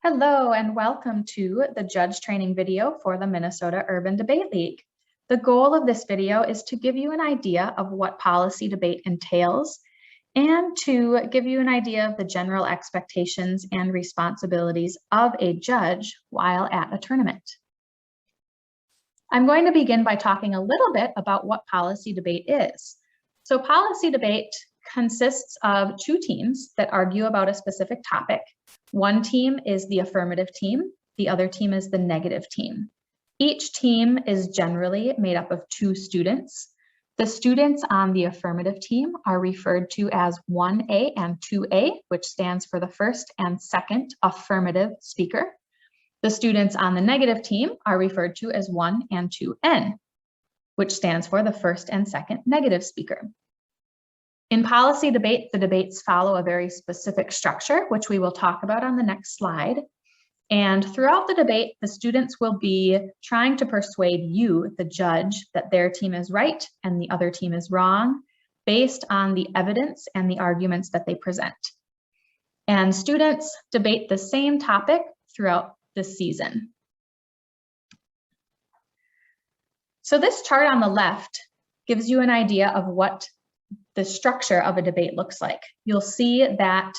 Hello and welcome to the judge training video for the Minnesota Urban Debate League. The goal of this video is to give you an idea of what policy debate entails and to give you an idea of the general expectations and responsibilities of a judge while at a tournament. I'm going to begin by talking a little bit about what policy debate is. So policy debate consists of two teams that argue about a specific topic. One team is the affirmative team, the other team is the negative team. Each team is generally made up of two students. The students on the affirmative team are referred to as 1A and 2A, which stands for the first and second affirmative speaker. The students on the negative team are referred to as 1 and 2N, which stands for the first and second negative speaker. In policy debate, the debates follow a very specific structure, which we will talk about on the next slide. And throughout the debate, the students will be trying to persuade you, the judge, that their team is right and the other team is wrong, based on the evidence and the arguments that they present. And students debate the same topic throughout the season. So this chart on the left gives you an idea of what the structure of a debate looks like. You'll see that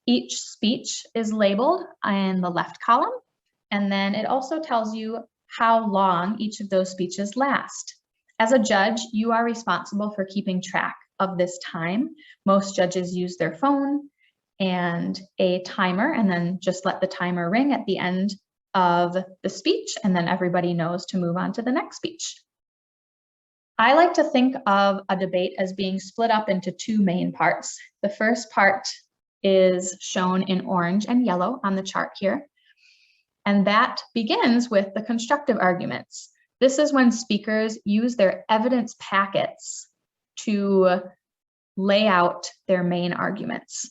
each speech is labeled in the left column, and then it also tells you how long each of those speeches last. As a judge, you are responsible for keeping track of this time. Most judges use their phone and a timer, and then just let the timer ring at the end of the speech, and then everybody knows to move on to the next speech. I like to think of a debate as being split up into two main parts. The first part is shown in orange and yellow on the chart here, and that begins with the constructive arguments. This is when speakers use their evidence packets to lay out their main arguments.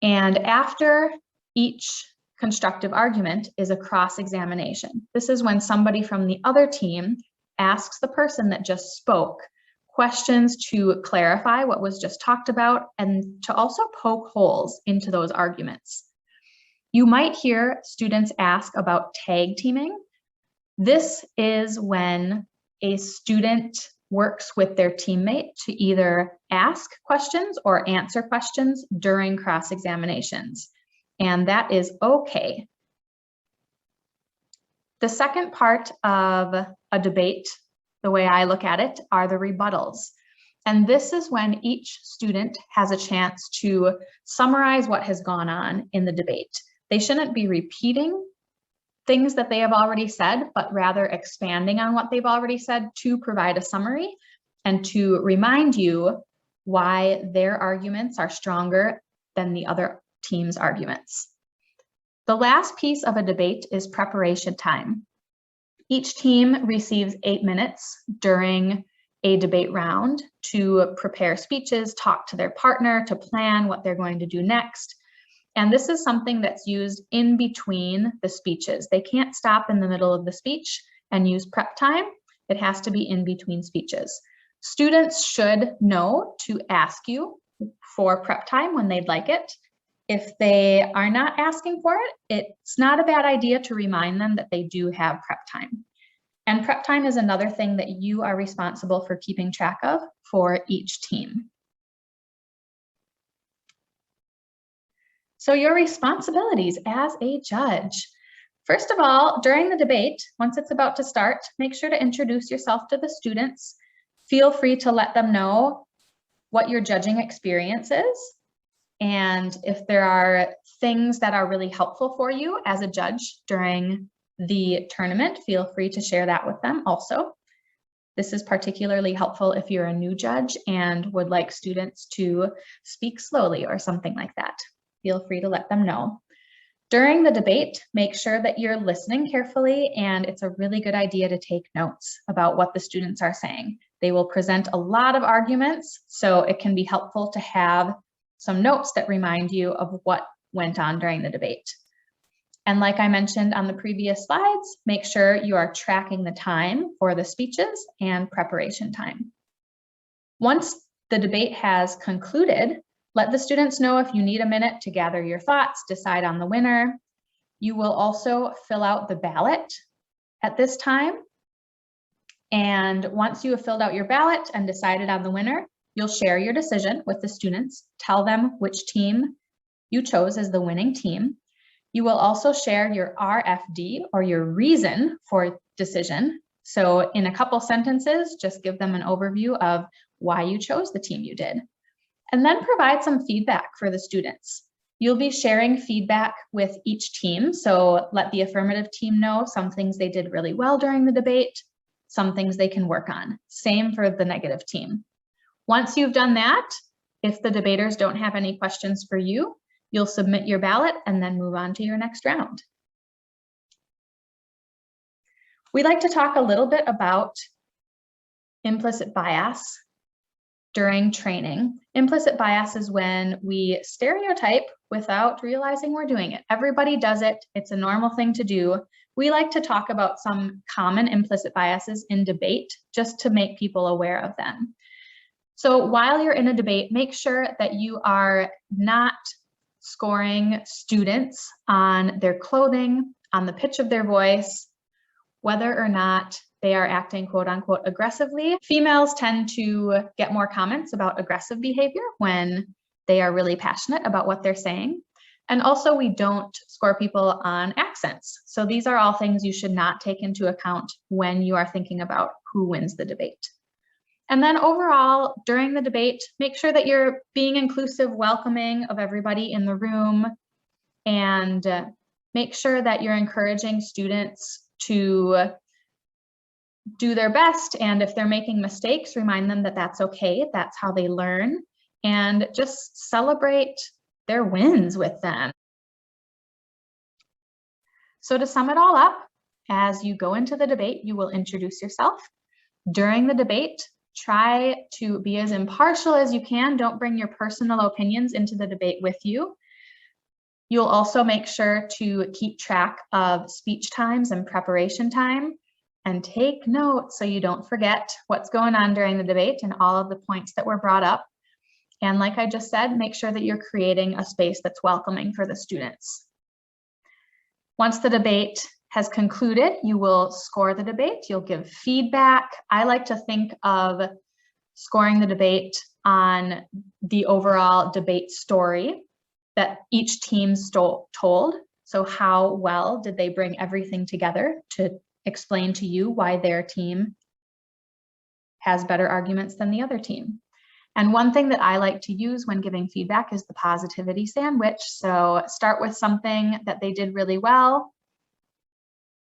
And after each constructive argument is a cross-examination. This is when somebody from the other team asks the person that just spoke questions to clarify what was just talked about and to also poke holes into those arguments. You might hear students ask about tag teaming. This is when a student works with their teammate to either ask questions or answer questions during cross-examinations, and that is okay. The second part of a debate, the way I look at it, are the rebuttals. And this is when each student has a chance to summarize what has gone on in the debate. They shouldn't be repeating things that they have already said, but rather expanding on what they've already said to provide a summary and to remind you why their arguments are stronger than the other team's arguments. The last piece of a debate is preparation time. Each team receives 8 minutes during a debate round to prepare speeches, talk to their partner, to plan what they're going to do next. And this is something that's used in between the speeches. They can't stop in the middle of the speech and use prep time. It has to be in between speeches. Students should know to ask you for prep time when they'd like it. If they are not asking for it, it's not a bad idea to remind them that they do have prep time. And prep time is another thing that you are responsible for keeping track of for each team. So your responsibilities as a judge. First of all, during the debate, once it's about to start, make sure to introduce yourself to the students. Feel free to let them know what your judging experience is. And if there are things that are really helpful for you as a judge during the tournament, feel free to share that with them also. This is particularly helpful if you're a new judge and would like students to speak slowly or something like that. Feel free to let them know. During the debate, make sure that you're listening carefully, and it's a really good idea to take notes about what the students are saying. They will present a lot of arguments, so it can be helpful to have some notes that remind you of what went on during the debate. And like I mentioned on the previous slides, make sure you are tracking the time for the speeches and preparation time. Once the debate has concluded, let the students know if you need a minute to gather your thoughts, decide on the winner. You will also fill out the ballot at this time. And once you have filled out your ballot and decided on the winner, you'll share your decision with the students, tell them which team you chose as the winning team. You will also share your RFD, or your reason for decision. So in a couple sentences, just give them an overview of why you chose the team you did. And then provide some feedback for the students. You'll be sharing feedback with each team. So let the affirmative team know some things they did really well during the debate, some things they can work on. Same for the negative team. Once you've done that, if the debaters don't have any questions for you, you'll submit your ballot and then move on to your next round. We like to talk a little bit about implicit bias during training. Implicit bias is when we stereotype without realizing we're doing it. Everybody does it. It's a normal thing to do. We like to talk about some common implicit biases in debate just to make people aware of them. So while you're in a debate, make sure that you are not scoring students on their clothing, on the pitch of their voice, whether or not they are acting quote unquote aggressively. Females tend to get more comments about aggressive behavior when they are really passionate about what they're saying. And also we don't score people on accents. So these are all things you should not take into account when you are thinking about who wins the debate. And then overall, during the debate, make sure that you're being inclusive, welcoming of everybody in the room, and make sure that you're encouraging students to do their best. And if they're making mistakes, remind them that that's okay. That's how they learn. And just celebrate their wins with them. So to sum it all up, as you go into the debate, you will introduce yourself. During the debate, try to be as impartial as you can. Don't bring your personal opinions into the debate with you. You'll also make sure to keep track of speech times and preparation time, and take notes so you don't forget what's going on during the debate and all of the points that were brought up. And like I just said, make sure that you're creating a space that's welcoming for the students. Once the debate has concluded, you will score the debate. You'll give feedback. I like to think of scoring the debate on the overall debate story that each team told. So how well did they bring everything together to explain to you why their team has better arguments than the other team? And one thing that I like to use when giving feedback is the positivity sandwich. So start with something that they did really well,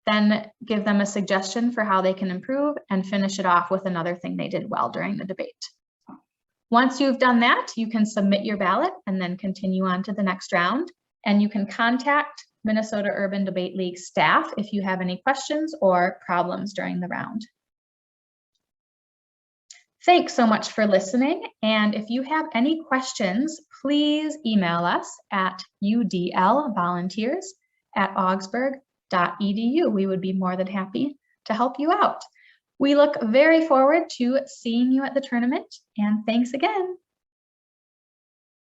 then give them a suggestion for how they can improve, and finish it off with another thing they did well during the debate. Once you've done that, you can submit your ballot and then continue on to the next round. And you can contact Minnesota Urban Debate League staff if you have any questions or problems during the round. Thanks so much for listening. And if you have any questions, please email us at udlvolunteers@augsburg.edu. We would be more than happy to help you out. We look very forward to seeing you at the tournament, and thanks again.